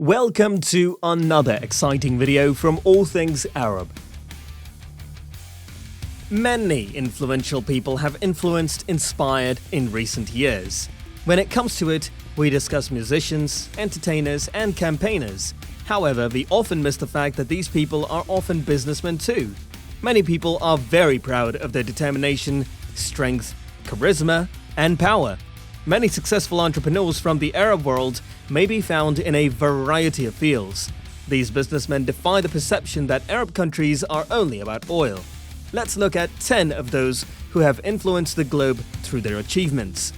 Welcome to another exciting video from All Things Arab. Many influential people have influenced, inspired in recent years. When it comes to it, we discuss musicians, entertainers, and campaigners. However, we often miss the fact that these people are often businessmen too. Many people are very proud of their determination, strength, charisma, and power. Many successful entrepreneurs from the Arab world may be found in a variety of fields. These businessmen defy the perception that Arab countries are only about oil. Let's look at 10 of those who have influenced the globe through their achievements.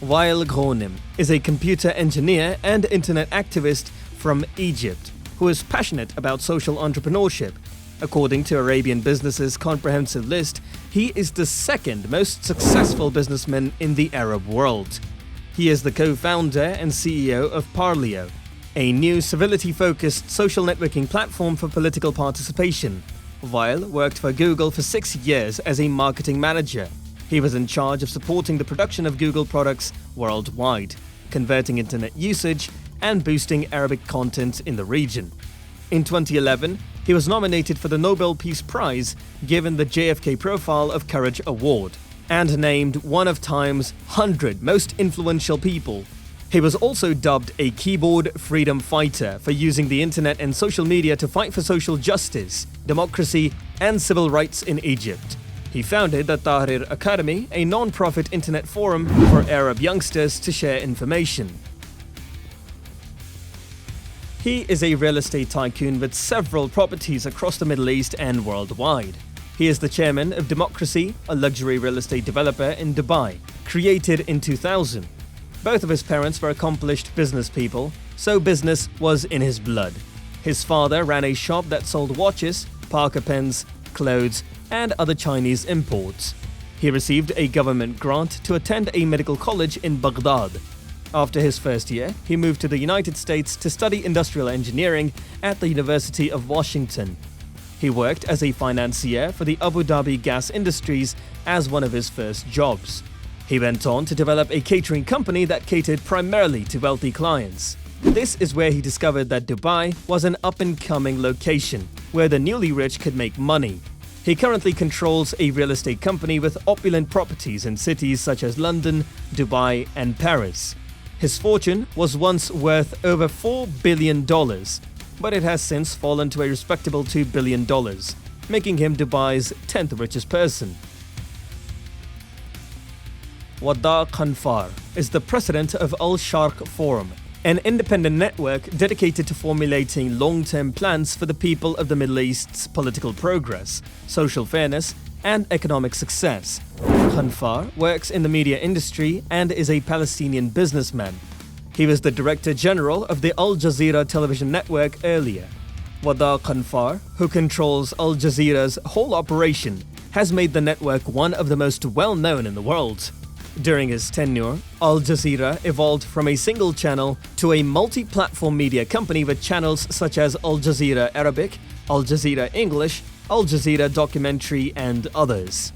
Wael Ghonim is a computer engineer and internet activist from Egypt who is passionate about social entrepreneurship. According to Arabian Business's comprehensive list, he is the second most successful businessman in the Arab world. He is the co-founder and CEO of Parleo, a new civility-focused social networking platform for political participation. Wael worked for Google for 6 years as a marketing manager. He was in charge of supporting the production of Google products worldwide, converting internet usage, and boosting Arabic content in the region. In 2011, he was nominated for the Nobel Peace Prize given the JFK Profile of Courage Award and named one of Time's 100 most influential people. He was also dubbed a keyboard freedom fighter for using the internet and social media to fight for social justice, democracy, and civil rights in Egypt. He founded the Tahrir Academy, a non-profit internet forum for Arab youngsters to share information. He is a real estate tycoon with several properties across the Middle East and worldwide. He is the chairman of Democracy, a luxury real estate developer in Dubai, created in 2000. Both of his parents were accomplished business people, so business was in his blood. His father ran a shop that sold watches, Parker pens, clothes, and other Chinese imports. He received a government grant to attend a medical college in Baghdad. After his first year, he moved to the United States to study industrial engineering at the University of Washington. He worked as a financier for the Abu Dhabi gas industries as one of his first jobs. He went on to develop a catering company that catered primarily to wealthy clients. This is where he discovered that Dubai was an up-and-coming location where the newly rich could make money. He currently controls a real estate company with opulent properties in cities such as London, Dubai, and Paris. His fortune was once worth over $4 billion, but it has since fallen to a respectable $2 billion, making him Dubai's 10th richest person. Wadah Khanfar is the president of Al-Sharq Forum, an independent network dedicated to formulating long-term plans for the people of the Middle East's political progress, social fairness, and economic success. Khanfar works in the media industry and is a Palestinian businessman. He was the Director General of the Al Jazeera television network earlier. Wadah Khanfar, who controls Al Jazeera's whole operation, has made the network one of the most well-known in the world. During his tenure, Al Jazeera evolved from a single channel to a multi-platform media company with channels such as Al Jazeera Arabic, Al Jazeera English, Al Jazeera Documentary, and others.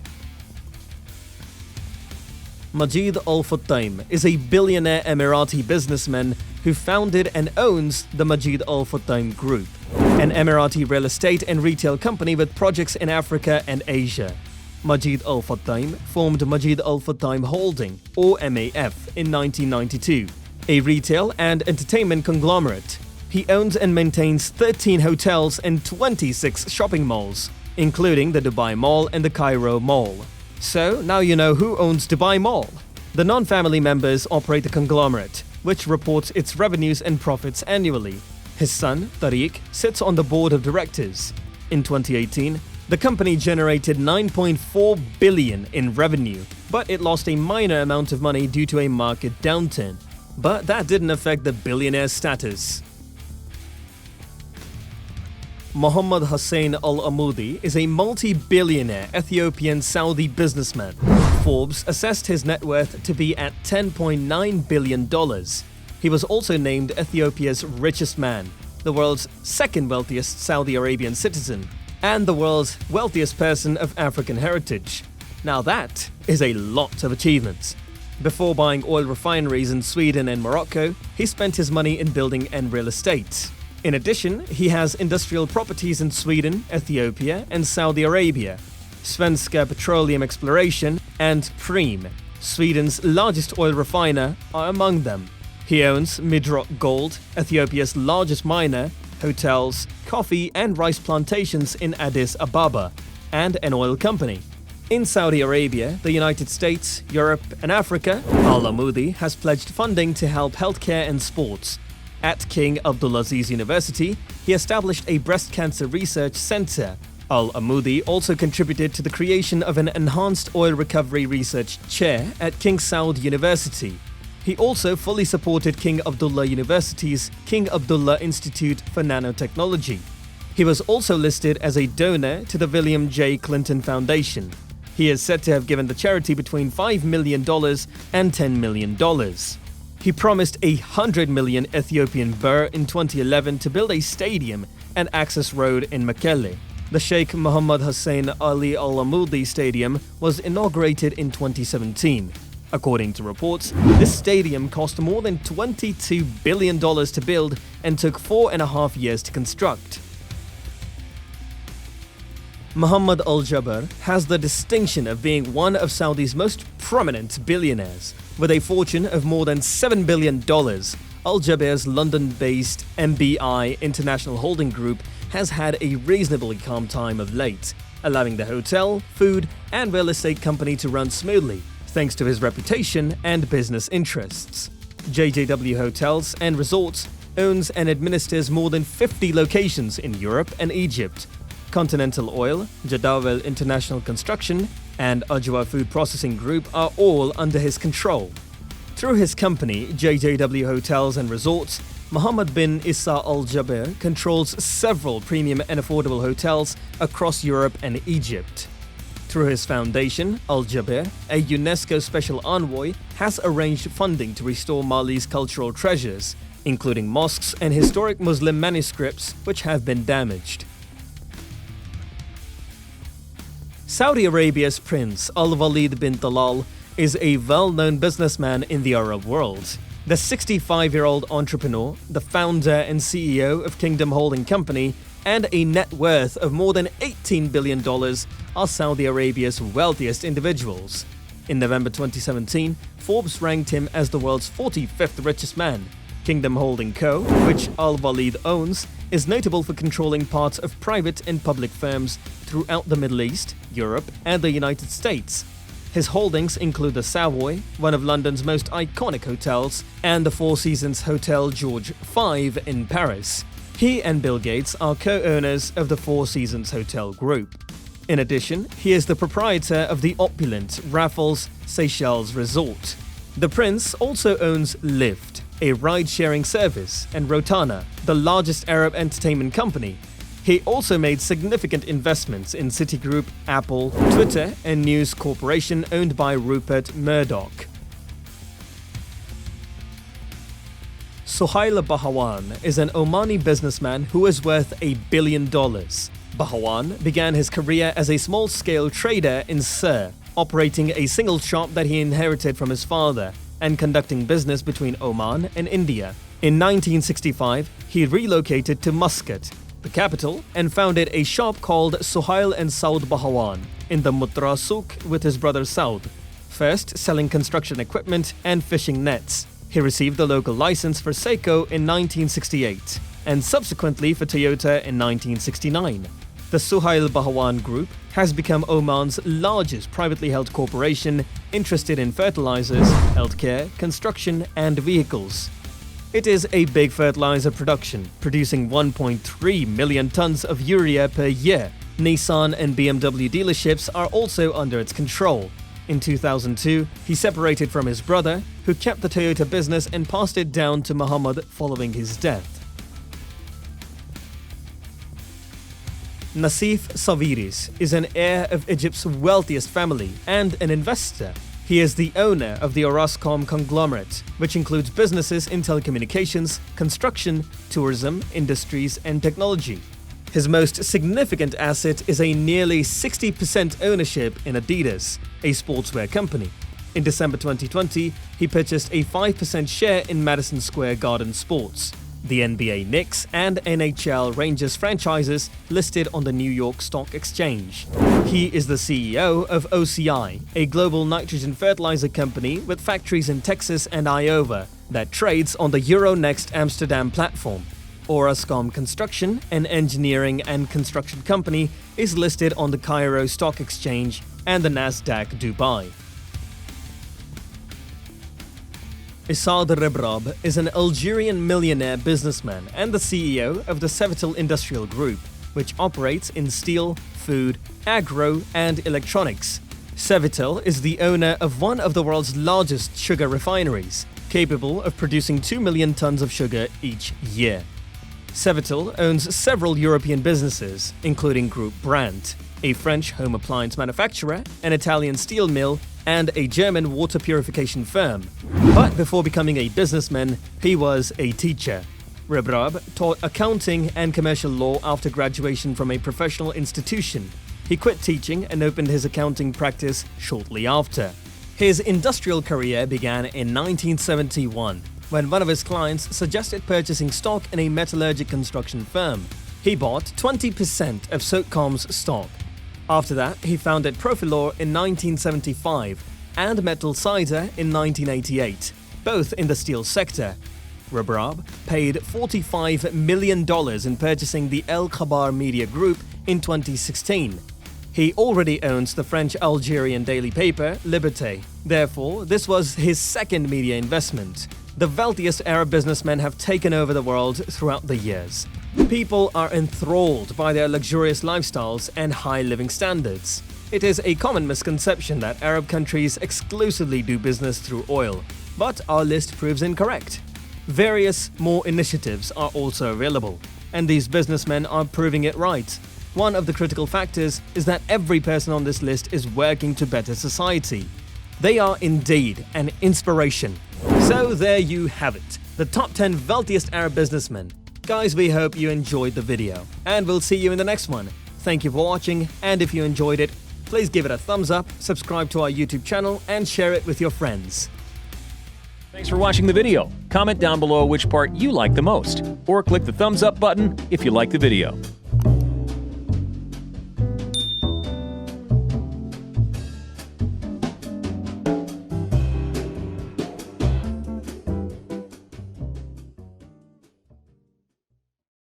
Majid Al Futtaim is a billionaire Emirati businessman who founded and owns the Majid Al Futtaim Group, an Emirati real estate and retail company with projects in Africa and Asia. Majid Al Futtaim formed Majid Al Futtaim Holding, or MAF, in 1992, a retail and entertainment conglomerate. He owns and maintains 13 hotels and 26 shopping malls, including the Dubai Mall and the Cairo Mall. So now you know who owns Dubai Mall. The non-family members operate the conglomerate, which reports its revenues and profits annually. His son, Tariq, sits on the board of directors. In 2018, the company generated $9.4 billion in revenue, but it lost a minor amount of money due to a market downturn. But that didn't affect the billionaire status. Mohammed Al Amoudi is a multi-billionaire Ethiopian Saudi businessman. Forbes assessed his net worth to be at $10.9 billion. He was also named Ethiopia's richest man, the world's second wealthiest Saudi Arabian citizen, and the world's wealthiest person of African heritage. Now that is a lot of achievements. Before buying oil refineries in Sweden and Morocco, he spent his money in building and real estate. In addition, he has industrial properties in Sweden, Ethiopia, and Saudi Arabia, Svenska Petroleum Exploration, and Preem, Sweden's largest oil refiner, are among them. He owns Midrock Gold, Ethiopia's largest miner, hotels, coffee and rice plantations in Addis Ababa, and an oil company. In Saudi Arabia, the United States, Europe, and Africa, Al Amoudi has pledged funding to help healthcare and sports. At King Abdulaziz University, he established a breast cancer research center. Al Amoudi also contributed to the creation of an enhanced oil recovery research chair at King Saud University. He also fully supported King Abdullah University's King Abdullah Institute for Nanotechnology. He was also listed as a donor to the William J. Clinton Foundation. He is said to have given the charity between $5 million and $10 million. He promised 100 million Ethiopian birr in 2011 to build a stadium and access road in Mekelle. The Sheikh Mohammed Hussein Ali Al Amoudi Stadium was inaugurated in 2017. According to reports, this stadium cost more than $22 billion to build and took 4.5 years to construct. Mohammed Al Jaber has the distinction of being one of Saudi's most prominent billionaires. With a fortune of more than $7 billion, Al Jaber's London-based MBI International Holding Group has had a reasonably calm time of late, allowing the hotel, food, and real estate company to run smoothly, thanks to his reputation and business interests. JJW Hotels and Resorts owns and administers more than 50 locations in Europe and Egypt. Continental Oil, Jadawel International Construction, and Ajwa Food Processing Group are all under his control. Through his company, JJW Hotels and Resorts, Mohammed bin Issa Al Jaber controls several premium and affordable hotels across Europe and Egypt. Through his foundation, Al Jaber, a UNESCO Special Envoy, has arranged funding to restore Mali's cultural treasures, including mosques and historic Muslim manuscripts which have been damaged. Saudi Arabia's Prince Al-Waleed bin Talal is a well-known businessman in the Arab world. The 65-year-old entrepreneur, the founder and CEO of Kingdom Holding Company, and a net worth of more than $18 billion, are Saudi Arabia's wealthiest individuals. In November 2017, Forbes ranked him as the world's 45th richest man. Kingdom Holding Co., which Al-Waleed owns, is notable for controlling parts of private and public firms throughout the Middle East, Europe, and the United States. His holdings include the Savoy, one of London's most iconic hotels, and the Four Seasons Hotel George V in Paris. He and Bill Gates are co-owners of the Four Seasons Hotel Group. In addition, he is the proprietor of the opulent Raffles Seychelles Resort. The prince also owns Lyft, a ride-sharing service, and Rotana, the largest Arab entertainment company. He also made significant investments in Citigroup, Apple, Twitter, and News Corporation owned by Rupert Murdoch. Suhail Bahwan is an Omani businessman who is worth $1 billion. Bahwan began his career as a small-scale trader in Sir, operating a single shop that he inherited from his father, and conducting business between Oman and India. In 1965, he relocated to Muscat, the capital, and founded a shop called Suhail and Saud Bahwan in the Mutra Souk with his brother Saud, first selling construction equipment and fishing nets. He received the local license for Seiko in 1968 and subsequently for Toyota in 1969. The Suhail Bahwan Group has become Oman's largest privately held corporation interested in fertilizers, healthcare, construction, and vehicles. It is a big fertilizer production, producing 1.3 million tons of urea per year. Nissan and BMW dealerships are also under its control. In 2002, he separated from his brother, who kept the Toyota business and passed it down to Mohammed following his death. Nassef Sawiris is an heir of Egypt's wealthiest family and an investor. He is the owner of the Orascom conglomerate, which includes businesses in telecommunications, construction, tourism, industries, and technology. His most significant asset is a nearly 60% ownership in Adidas, a sportswear company. In December 2020, he purchased a 5% share in Madison Square Garden Sports, the NBA Knicks and NHL Rangers franchises listed on the New York Stock Exchange. He is the CEO of OCI, a global nitrogen fertilizer company with factories in Texas and Iowa that trades on the Euronext Amsterdam platform. Orascom Construction, an engineering and construction company, is listed on the Cairo Stock Exchange and the Nasdaq Dubai. Issad Rebrab is an Algerian millionaire businessman and the CEO of the Cevital Industrial Group, which operates in steel, food, agro, and electronics. Cevital is the owner of one of the world's largest sugar refineries, capable of producing 2 million tons of sugar each year. Cevital owns several European businesses, including Group Brandt, a French home appliance manufacturer, an Italian steel mill, and a German water purification firm. But before becoming a businessman, he was a teacher. Rebrab taught accounting and commercial law after graduation from a professional institution. He quit teaching and opened his accounting practice shortly after. His industrial career began in 1971, when one of his clients suggested purchasing stock in a metallurgic construction firm. He bought 20% of SOCOM's stock. After that, he founded Profilor in 1975 and Metal Cider in 1988, both in the steel sector. Rebrab paid $45 million in purchasing the El Khabar Media Group in 2016. He already owns the French-Algerian daily paper Liberté. Therefore, this was his second media investment. The wealthiest Arab businessmen have taken over the world throughout the years. People are enthralled by their luxurious lifestyles and high living standards. It is a common misconception that Arab countries exclusively do business through oil, but our list proves incorrect. Various more initiatives are also available, and these businessmen are proving it right. One of the critical factors is that every person on this list is working to better society. They are indeed an inspiration. So there you have it, the top 10 wealthiest Arab businessmen. Guys, we hope you enjoyed the video, and we'll see you in the next one. Thank you for watching, and if you enjoyed it, please give it a thumbs up, subscribe to our YouTube channel, and share it with your friends. Thanks for watching the video. Comment down below which part you like the most, or click the thumbs up button if you like the video.